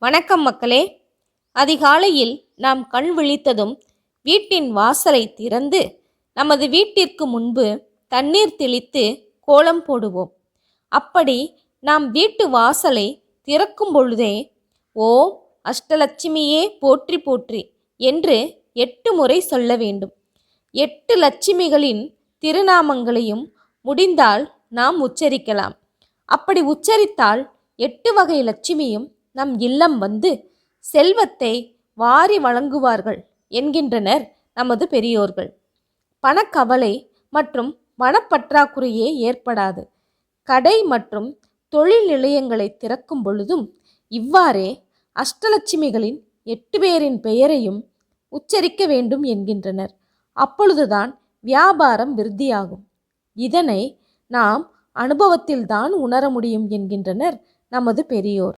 வணக்கம் மக்களே. அதிகாலையில் நாம் கண் விழித்ததும் வீட்டின் வாசலை திறந்து நமது வீட்டிற்கு முன்பு தண்ணீர் தெளித்து கோலம் போடுவோம். அப்படி நாம் வீட்டு வாசலை திறக்கும் பொழுதே ஓம் அஷ்டலட்சுமியே போற்றி போற்றி என்று 8 முறை சொல்ல வேண்டும். 8 லட்சுமிகளின் திருநாமங்களையும் முடிந்தால் நாம் உச்சரிக்கலாம். அப்படி உச்சரித்தால் 8 வகை லட்சுமியும் நம் இல்லம் வந்து செல்வத்தை வாரி வழங்குவார்கள் என்கின்றனர் நமது பெரியோர்கள். பணக்கவலை மற்றும் மனப்பற்றாக்குறையே ஏற்படாது. கடை மற்றும் தொழில் நிலையங்களை திறக்கும் பொழுதும் இவ்வாறே அஷ்டலட்சுமிகளின் 8 பேரின் பெயரையும் உச்சரிக்க வேண்டும் என்கின்றனர். அப்பொழுதுதான் வியாபாரம் விருத்தியாகும். இதனை நாம் அனுபவத்தில்தான் உணர முடியும் என்கின்றனர் நமது பெரியோர்.